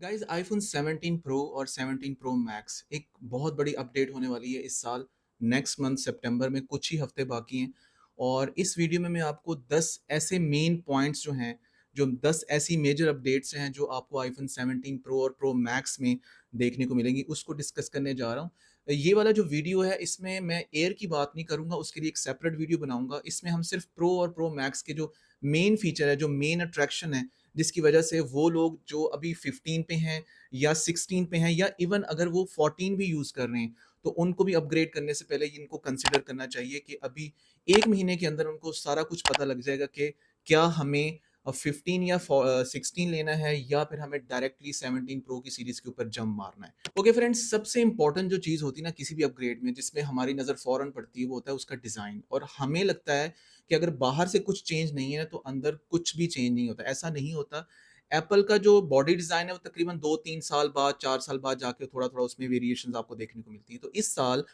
Guys iPhone 17 pro और 17 pro max एक बहुत बड़ी अपडेट होने वाली है इस साल। नेक्स्ट मंथ सितंबर में कुछ ही हफ्ते बाकी हैं और इस वीडियो में मैं आपको 10 ऐसे मेन पॉइंट्स जो हैं, जो 10 ऐसी मेजर अपडेट्स हैं जो आपको आईफोन 17 प्रो और प्रो मैक्स में देखने को मिलेंगी, उसको डिस्कस करने जा रहा हूँ। ये वाला जो वीडियो है इसमें मैं एयर की बात नहीं करूंगा, उसके लिए एक सेपरेट वीडियो बनाऊंगा। इसमें हम सिर्फ प्रो और प्रो मैक्स के जो मेन फीचर है, जो मेन अट्रैक्शन है, जिसकी वजह से वो लोग जो अभी 15 पे हैं या 16 पे हैं या इवन अगर वो 14 भी यूज़ कर रहे हैं, तो उनको भी अपग्रेड करने से पहले इनको कंसिडर करना चाहिए कि अभी 1 महीने के अंदर उनको सारा कुछ पता लग जाएगा कि क्या हमें 15 या 16 लेना है या फिर हमें डायरेक्टली 17 प्रो की सीरीज़ के ऊपर जंप मारना है। ओके फ्रेंड्स, सबसे इंपॉर्टेंट जो चीज़ होती है ना किसी भी अपग्रेड में, जिसमें हमारी नज़र फ़ौरन पड़ती है, वो होता है उसका डिज़ाइन। और हमें लगता है कि अगर बाहर से कुछ चेंज नहीं है तो अंदर कुछ भी चेंज नहीं होता। ऐसा नहीं होता। एप्पल का जो बॉडी डिज़ाइन है वो तकरीबन 2-3 साल बाद, 4 साल बाद जाके थोड़ा-थोड़ा उसमें वेरिएशंस आपको देखने को मिलती है। तो इस साल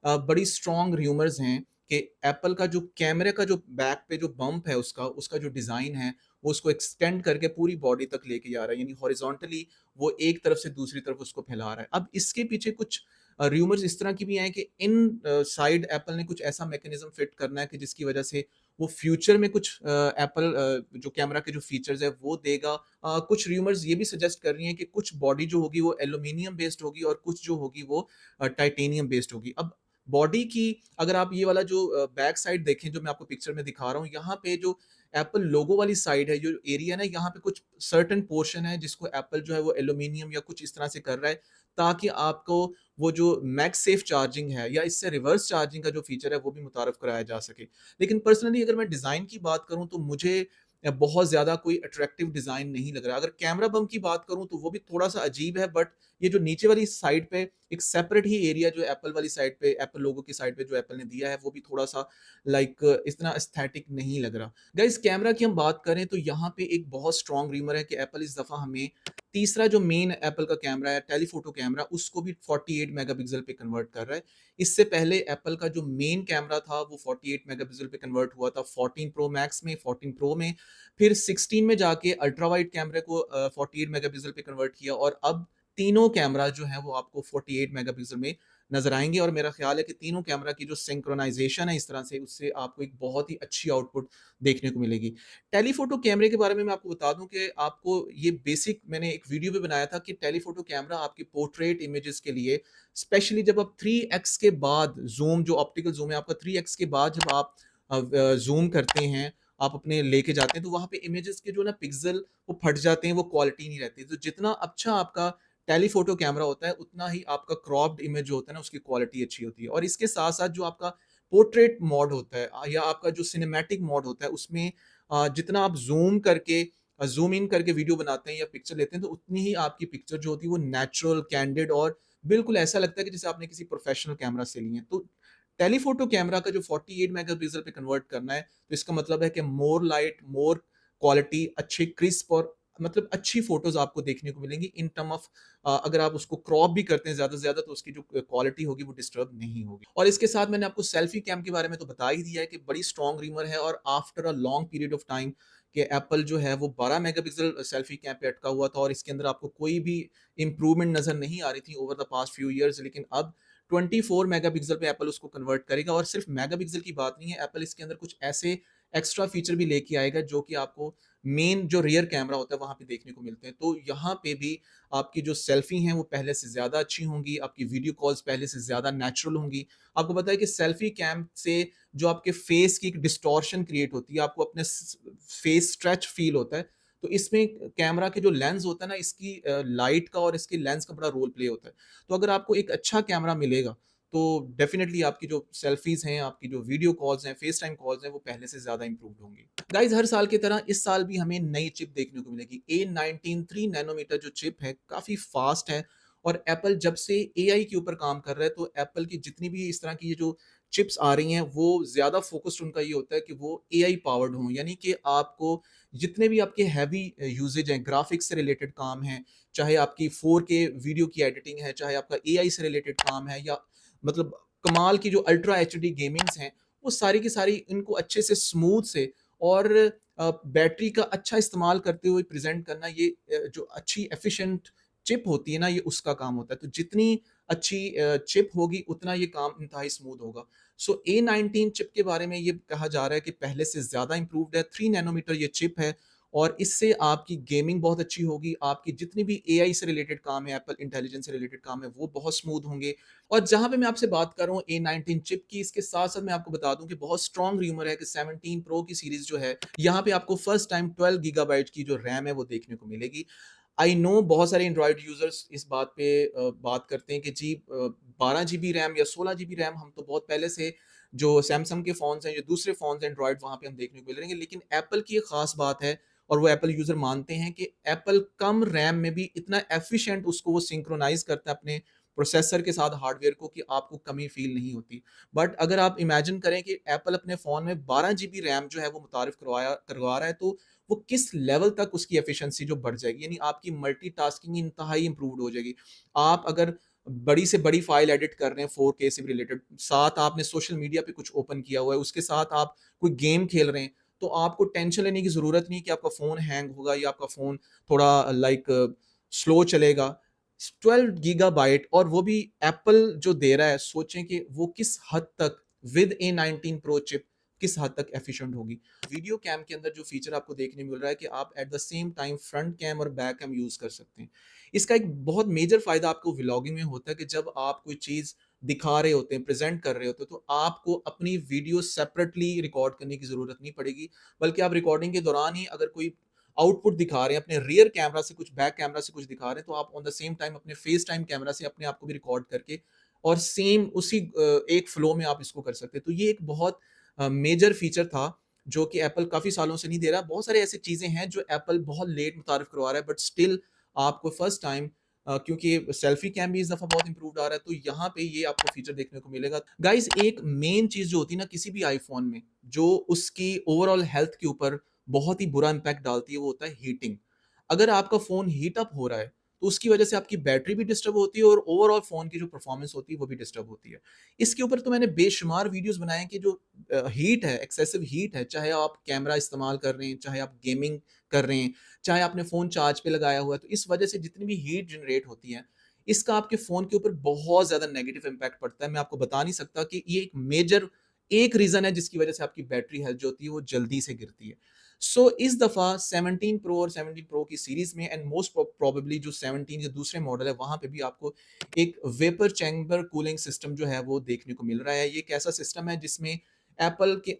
बड़ी स्ट्रॉन्ग र्यूमर्स हैं कि एप्पल का जो कैमरे का जो बैक पे जो बम्प है उसका उसका जो डिज़ाइन है, वो उसको एक्सटेंड करके पूरी बॉडी तक लेके जा रहा है। यानी हॉरिज़ॉन्टली वो एक तरफ से दूसरी तरफ उसको फैला रहा है। अब इसके पीछे कुछ र्यूमर्स इस तरह की भी हैं कि इन साइड एप्पल ने कुछ ऐसा मैकेनिज़्म फिट करना है कि जिसकी वजह से वो फ्यूचर में कुछ एप्पल जो कैमरा के जो फीचर्स है वो देगा। कुछ र्यूमर्स ये भी सजेस्ट कर रही हैं कि कुछ बॉडी जो होगी वो एल्यूमीनियम बेस्ड होगी और कुछ जो होगी वो टाइटेनियम बेस्ड होगी। अब बॉडी की अगर आप ये वाला जो बैक साइड देखें जो मैं आपको पिक्चर में दिखा रहा हूँ, यहाँ पे जो एप्पल लोगो वाली साइड है, जो एरिया है ना, यहाँ पे कुछ सर्टेन पोर्शन है जिसको एप्पल जो है वो एल्यूमीनियम या कुछ इस तरह से कर रहा है, ताकि आपको वो जो मैगसेफ चार्जिंग है या इससे रिवर्स चार्जिंग का जो फीचर है वो भी मुतारफ कराया जा सके। लेकिन पर्सनली अगर मैं डिज़ाइन की बात करूँ तो मुझे बहुत ज़्यादा कोई अट्रैक्टिव डिज़ाइन नहीं लग रहा। अगर कैमरा बम की बात करूँ तो वो भी थोड़ा-सा अजीब है, बट ये जो नीचे वाली साइड पे एक सेपरेट ही एरिया जो एप्पल वाली साइड पे, एप्पल लोगो की साइड पे जो एप्पल ने दिया है, वो भी थोड़ा-सा लाइक इतना एस्थेटिक नहीं लग रहा। गाइस, कैमरा की हम बात करें तो यहाँ पे एक बहुत स्ट्रॉन्ग र्यूमर है कि एप्पल इस दफ़ा हमें तीसरा जो मेन एप्पल का कैमरा है, टेलीफोटो कैमरा, उसको भी 48 मेगापिक्सल पे कन्वर्ट कर रहा है। इससे पहले एप्पल का जो मेन कैमरा था वो 48 मेगापिक्सल पे कन्वर्ट हुआ था 14 प्रो मैक्स में, 14 प्रो में, फिर 16 में जाके अल्ट्रा वाइड कैमरे को 48 मेगापिक्सल पे कन्वर्ट किया और अब तीनों कैमरा जो है वो आपको 48 मेगापिक्सल में नजर आएंगे। और मेरा ख्याल है कि तीनों कैमरा की जो सिंक्रोनाइजेशन है इस तरह से, उससे आपको एक बहुत ही अच्छी आउटपुट देखने को मिलेगी। टेलीफोटो कैमरे के बारे में मैं आपको बता दूं कि आपको ये बेसिक मैंने एक वीडियो भी बनाया था कि टेलीफोटो कैमरा आपकी पोर्ट्रेट इमेजेस के लिए, स्पेशली जब आप 3x के बाद जूम, जो ऑप्टिकल जूम है आपका 3x के बाद जब आप जूम करते हैं, आप अपने लेके जाते हैं, तो वहां पे इमेजेस के जो ना पिक्सल वो फट जाते हैं, वो क्वालिटी नहीं रहती। तो जितना अच्छा आपका टेलीफोटो कैमरा होता है उतना ही आपका क्रॉप्ड इमेज जो होता है ना उसकी क्वालिटी अच्छी होती है। और इसके साथ साथ जो आपका पोर्ट्रेट मोड होता है या आपका जो सिनेमैटिक मोड होता है, उसमें जितना आप जूम करके जूम इन करके वीडियो बनाते हैं या पिक्चर लेते हैं, तो उतनी ही आपकी पिक्चर जो होती है वो नेचुरल, कैंडिड और बिल्कुल ऐसा लगता है कि जैसे आपने किसी प्रोफेशनल कैमरा से ली है। तो टेलीफोटो कैमरा का जो 48 मेगापिक्सल पे कन्वर्ट करना है, तो इसका मतलब है कि मोर लाइट, मोर क्वालिटी, अच्छी क्रिस्प और मतलब अच्छी फोटोज आपको देखने को मिलेंगी इन टर्म ऑफ अगर आप उसको क्रॉप भी करते हैं ज्यादा से ज्यादा, तो उसकी जो क्वालिटी होगी वो डिस्टर्ब नहीं होगी। और इसके साथ मैंने आपको सेल्फी कैम के बारे में तो बता ही दिया है कि बड़ी स्ट्रॉन्ग रीमर है और after a long period of time कि एप्पल जो है वो 12 मेगापिक्सल सेल्फी कैम पे अटका हुआ था और इसके अंदर आपको कोई भी इंप्रूवमेंट नजर नहीं आ रही थी over the past few years. लेकिन अब 24 मेगापिक्सल पे एप्पल उसको कन्वर्ट करेगा। और सिर्फ मेगापिक्सल की बात नहीं है, एप्पल इसके अंदर कुछ ऐसे एक्स्ट्रा फीचर भी लेके आएगा जो कि आपको मेन जो रियर कैमरा होता है वहां पे देखने को मिलते हैं। तो यहाँ पे भी आपकी जो सेल्फी हैं वो पहले से ज्यादा अच्छी होंगी, आपकी वीडियो कॉल्स पहले से ज्यादा नेचुरल होंगी। आपको पता है कि सेल्फी कैम से जो आपके फेस की एक डिस्टॉर्शन क्रिएट होती है, आपको अपने फेस स्ट्रेच फील होता है। तो इसमें कैमरा के जो लेंस होता है ना, इसकी लाइट का और इसके लेंस का बड़ा रोल प्ले होता है। तो अगर आपको एक अच्छा कैमरा मिलेगा तो डेफिनेटली आपकी जो सेल्फीज हैं, आपकी जो वीडियो कॉल्स हैं, फेस टाइम कॉल्स हैं, वो पहले से ज्यादा इंप्रूव होंगी। गाइज, हर साल की तरह इस साल भी हमें नई चिप देखने को मिलेगी। A19 3 नैनोमीटर जो चिप है काफी फास्ट है। और एप्पल जब से AI के ऊपर काम कर रहा है, तो एप्पल की जितनी भी इस तरह की ये जो चिप्स आ रही हैं वो ज्यादा फोकस्ड उनका ये होता है कि वो AI पावर्ड हों। यानी कि आपको जितने भी आपके हैवी यूजेज हैं, ग्राफिक्स से रिलेटेड काम है, चाहे आपकी 4K वीडियो की एडिटिंग है, चाहे आपका AI से रिलेटेड काम है, या मतलब कमाल की जो अल्ट्रा HD गेमिंग्स हैं, वो सारी की सारी इनको अच्छे से स्मूथ से और बैटरी का अच्छा इस्तेमाल करते हुए प्रेजेंट करना, ये जो अच्छी एफिशिएंट चिप होती है ना, ये उसका काम होता है। तो जितनी अच्छी चिप होगी उतना ये काम इंतहाई स्मूथ होगा। सो A19 चिप के बारे में ये कहा जा रहा है कि पहले से ज़्यादा इम्प्रूव्ड है, 3 नैनोमीटर ये चिप है और इससे आपकी गेमिंग बहुत अच्छी होगी, आपकी जितनी भी एआई से रिलेटेड काम है, एप्पल इंटेलिजेंस से रिलेटेड काम है, वो बहुत स्मूथ होंगे। और जहाँ पे मैं आपसे बात कर रहा हूँ A19 चिप की, इसके साथ-साथ मैं आपको बता दूँ कि बहुत स्ट्रॉन्ग रूमर है कि 17 प्रो की सीरीज़ जो है, यहाँ पे आपको फर्स्ट टाइम 12 गीगाबाइट की जो रैम है, वो देखने को मिलेगी। आई नो बहुत सारे एंड्रॉयड यूज़र्स इस बात पे बात करते हैं कि जी 12 जीबी रैम या 16 जीबी रैम हम तो बहुत पहले से जो सैमसंग के फ़ोन्स हैं, जो दूसरे फ़ोन्स एंड्रॉयड वहाँ पे हम देखने को मिल रहे हैं। लेकिन एप्पल की एक ख़ास बात है और वो एप्पल यूज़र मानते हैं कि एप्पल कम रैम में भी इतना एफ़िशिएंट उसको वो सिंक्रोनाइज़ करता है अपने प्रोसेसर के साथ हार्डवेयर को कि आपको कमी फ़ील नहीं होती। बट अगर आप इमेजिन करें कि एप्पल अपने फ़ोन में 12 जीबी रैम जो है वो मुतारिफ़ करवा रहा है, तो वो किस लेवल तक उसकी एफिशिएंसी जो बढ़ जाएगी, यानी आपकी मल्टीटास्किंग इंतहाई इंप्रूव्ड हो जाएगी। आप अगर बड़ी से बड़ी फाइल एडिट कर रहे हैं 4K से भी रिलेटेड, साथ आपने सोशल मीडिया पे कुछ ओपन किया हुआ है, उसके साथ आप कोई गेम खेल रहे हैं, तो आपको टेंशन लेने की ज़रूरत नहीं कि आपका फ़ोन हैंग होगा या आपका फ़ोन थोड़ा लाइक स्लो चलेगा। 12 गीगाबाइट और वो भी एप्पल जो दे रहा है, सोचें कि वो किस हद तक विद A19 प्रो चिप किस हद तक एफिशिएंट होगी। वीडियो कैम के अंदर जो फीचर आपको देखने मिल रहा है कि आप at the same time front cam और बैक कैम यूज़ कर सकते हैं। इसका एक बहुत मेजर फ़ायदा आपको व्लॉगिंग में होता है कि जब आप कोई चीज़ दिखा रहे होते हैं, प्रेज़ेंट कर रहे होते हैं, तो आपको अपनी वीडियो सेपरेटली रिकॉर्ड करने की ज़रूरत नहीं पड़ेगी, बल्कि आप रिकॉर्डिंग के दौरान ही अगर कोई आउटपुट दिखा रहे हैं, अपने रियर कैमरा से कुछ, बैक कैमरा से कुछ दिखा रहे हैं, तो आप ऑन द सेम टाइम अपने फेस टाइम कैमरा से अपने आप को भी रिकॉर्ड करके और सेम उसी एक फ्लो में आप इसको कर सकते हैं। तो ये एक बहुत मेजर फीचर था जो कि एप्पल काफ़ी सालों से नहीं दे रहा। बहुत सारी ऐसी चीज़ें हैं जो एप्पल बहुत लेट मुतारिफ करवा रहा है, बट स्टिल आपको फर्स्ट टाइम क्योंकि सेल्फी कैम भी इस दफ़ा बहुत इम्प्रूव्ड आ रहा है, तो यहाँ पे ये आपको फीचर देखने को मिलेगा। गाइस, एक मेन चीज़ जो होती है ना किसी भी आईफ़ोन में, जो उसकी ओवरऑल हेल्थ के ऊपर बहुत ही बुरा इम्पैक्ट डालती है, वो होता है हीटिंग। अगर आपका फ़ोन हीट अप हो रहा है, तो उसकी वजह से आपकी बैटरी भी डिस्टर्ब होती है और ओवरऑल फ़ोन की जो परफॉर्मेंस होती है, वो भी डिस्टर्ब होती है। इसके ऊपर तो मैंने बेशुमार वीडियोज़ बनाए हैं कि जो हीट है, एक्सेसिव हीट है, चाहे आप कैमरा इस्तेमाल कर रहे हैं, चाहे आप गेमिंग कर रहे हैं, चाहे आपने फ़ोन चार्ज पे लगाया हुआ है, तो इस वजह से जितनी भी हीट जनरेट होती है, इसका आपके फ़ोन के ऊपर बहुत ज़्यादा नेगेटिव इम्पैक्ट पड़ता है। मैं आपको बता नहीं सकता कि ये एक मेजर एक रीज़न है जिसकी वजह से आपकी बैटरी हेल्थ जो होती है, वो जल्दी से गिरती है। सो इस दफ़ा 17 प्रो और 17 प्रो की सीरीज़ में एंड मोस्ट प्रोबेबली जो 17 के दूसरे मॉडल है, वहाँ पे भी आपको एक वेपर चैम्बर कूलिंग सिस्टम जो है, वो देखने को मिल रहा है। ये एक ऐसा सिस्टम है जिसमें एप्पल के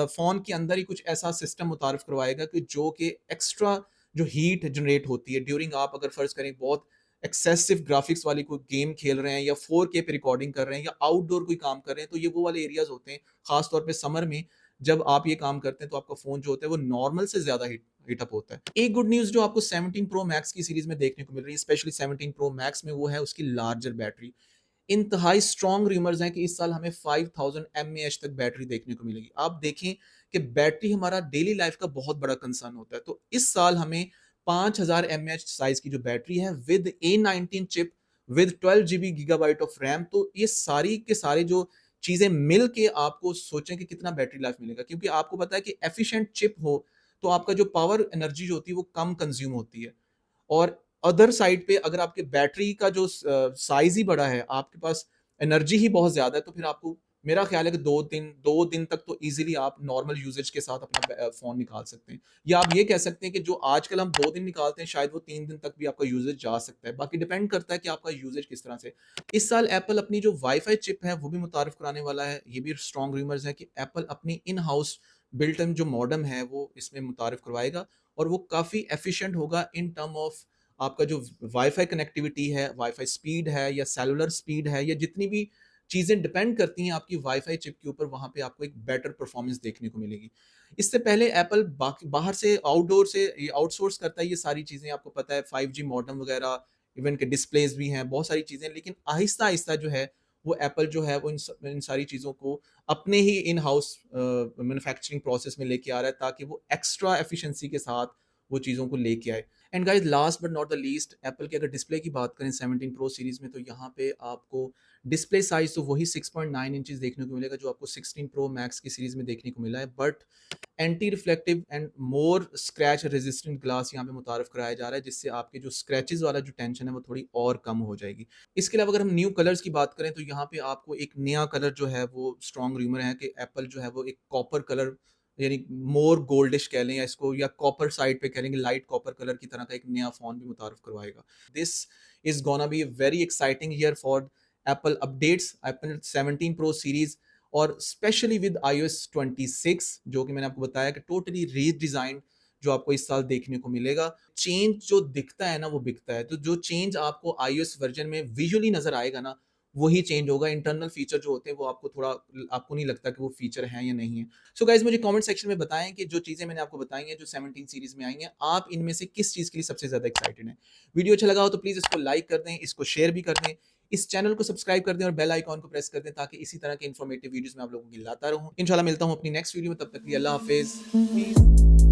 फ़ोन के अंदर ही कुछ ऐसा सिस्टम मुतारिफ़ करवाएगा कि जो कि एक्स्ट्रा जो हीट जनरेट होती है ड्यूरिंग, आप अगर फ़र्ज़ करें बहुत एक्सेसिव ग्राफ़िक्स वाली कोई गेम खेल रहे हैं या 4K पे रिकॉर्डिंग कर रहे हैं या आउटडोर कोई काम कर रहे हैं, तो ये वो वाले एरियाज़ होते हैं, ख़ास तौर पे समर में जब आप ये काम करते हैं, तो आपका फ़ोन जो होता है वो नॉर्मल से ज़्यादा हीट अप होता है। एक गुड न्यूज़ जो आपको 17 प्रो मैक्स की सीरीज़ में देखने को मिल रही है, स्पेशली 17 प्रो मैक्स में, वो है उसकी लार्जर बैटरी। इंतहाई स्ट्रॉन्ग रूमर्स हैं कि इस साल हमें 5000 एमएएच तक बैटरी देखने को मिलेगी। आप देखें कि बैटरी हमारा डेली लाइफ का बहुत बड़ा कंसर्न होता है, तो इस साल हमें 5000 एमएएच साइज की जो बैटरी है with A19 chip, with 12 GB gigabyte of RAM, तो ये सारी के सारे जो चीज़ें मिल के आपको सोचें कि कितना बैटरी लाइफ मिलेगा, क्योंकि आपको पता है कि एफिशिएंट चिप हो, तो आपका जो पावर एनर्जी जो होती है वो कम कंज्यूम होती है। और अदर साइड पे अगर आपके बैटरी का जो साइज़ ही बड़ा है, आपके पास एनर्जी ही बहुत ज़्यादा है, तो फिर आपको, मेरा ख़्याल है कि 2 दिन तक तो ईज़िली आप नॉर्मल यूसेज के साथ अपना फ़ोन निकाल सकते हैं। या आप ये कह सकते हैं कि जो आजकल हम 2 दिन निकालते हैं, शायद वो 3 दिन तक भी आपका यूसेज जा सकता है। बाकी डिपेंड करता है कि आपका यूसेज किस तरह से। इस साल एप्पल अपनी जो वाई-फाई चिप है, वो भी मुतारिफ़ कराने वाला है। ये भी स्ट्रॉन्ग रूमर्स है कि एप्पल अपनी इन हाउस बिल्ट इन जो मॉडेम है, वो इसमें मुतारिफ़ करवाएगा और वो काफ़ी एफ़िशिएंट होगा इन टर्म ऑफ आपका जो वाईफ़ाई कनेक्टिविटी है, वाईफ़ाई स्पीड है या सेलुलर स्पीड है, या जितनी भी चीज़ें डिपेंड करती हैं आपकी वाईफ़ाई चिप के ऊपर, वहाँ पे आपको एक बेटर परफ़ॉर्मेंस देखने को मिलेगी। इससे पहले एप्पल बाकी बाहर से, आउटडोर से ये आउटसोर्स करता है ये सारी चीज़ें, आपको पता है 5G मॉडेम वगैरह, इवन के डिस्प्लेज़ भी हैं, बहुत सारी चीज़ें, लेकिन आहिस्ता-आहिस्ता जो है, वो एप्पल जो है वो इन सारी चीज़ों को अपने ही इन हाउस मैन्युफैक्चरिंग प्रोसेस में लेके आ रहा है, ताकि वो एक्स्ट्रा एफिशिएंसी के साथ वो चीज़ों को लेके आए। And guys last but not the least, Apple की अगर डिस्प्ले की बात करें 17 प्रो सीरीज़ में, तो यहाँ पे आपको डिस्प्ले साइज़ तो वही 6.9 इंचेस देखने को मिलेगा जो आपको 16 प्रो मैक्स की सीरीज़ में देखने को मिला है, but anti reflective and more scratch resistant glass यहाँ पे मुतारफ कराया जा रहा है, जिससे आपके जो स्क्रैचेस वाला जो टेंशन है वो थोड़ी और कम हो जाएगी। इसके अलावा अगर हम न्यू कलर्स की बात करें तो यहाँ पे आपको एक नया कलर जो है वो स्ट्रॉन्ग रूमर है कि एप्पल जो है वो एक कॉपर कलर, यानी मोर गोल्डिश कह लें या इसको, या कॉपर साइड पे कह लेंगे, लाइट कॉपर कलर की तरह का एक नया फोन भी मुतारफ करवाएगा। This is gonna be very exciting year for Apple updates, Apple 17 pro series, और स्पेशली विद iOS 26, जो कि मैंने आपको बताया कि टोटली रीडिजाइन जो आपको इस साल देखने को मिलेगा। चेंज जो दिखता है ना वो बिकता है, तो जो चेंज आपको iOS वर्जन में विजुअली नजर आएगा ना वही चेंज होगा। इंटरनल फीचर जो होते हैं वो आपको थोड़ा, आपको नहीं लगता कि वो फीचर है या नहीं है। सो गाइज मुझे कमेंट सेक्शन में बताएं कि जो चीजें मैंने आपको बताई हैं जो 17 सीरीज में आई हैं, आप इनमें से किस चीज के लिए सबसे ज्यादा एक्साइटेड हैं। वीडियो अच्छा लगा हो तो प्लीज इसको लाइक कर दें, इसको शेयर भी कर दें, इस चैनल को सब्सक्राइब कर दें और बेल आइकॉन को प्रेस कर दें, ताकि इसी तरह के इन्फॉर्मेटिव वीडियोस मैं आप लोगों की लाता रहूं। इंशाल्लाह मिलता हूं अपनी नेक्स्ट वीडियो में, तब तक के लिए अल्लाह हाफिज।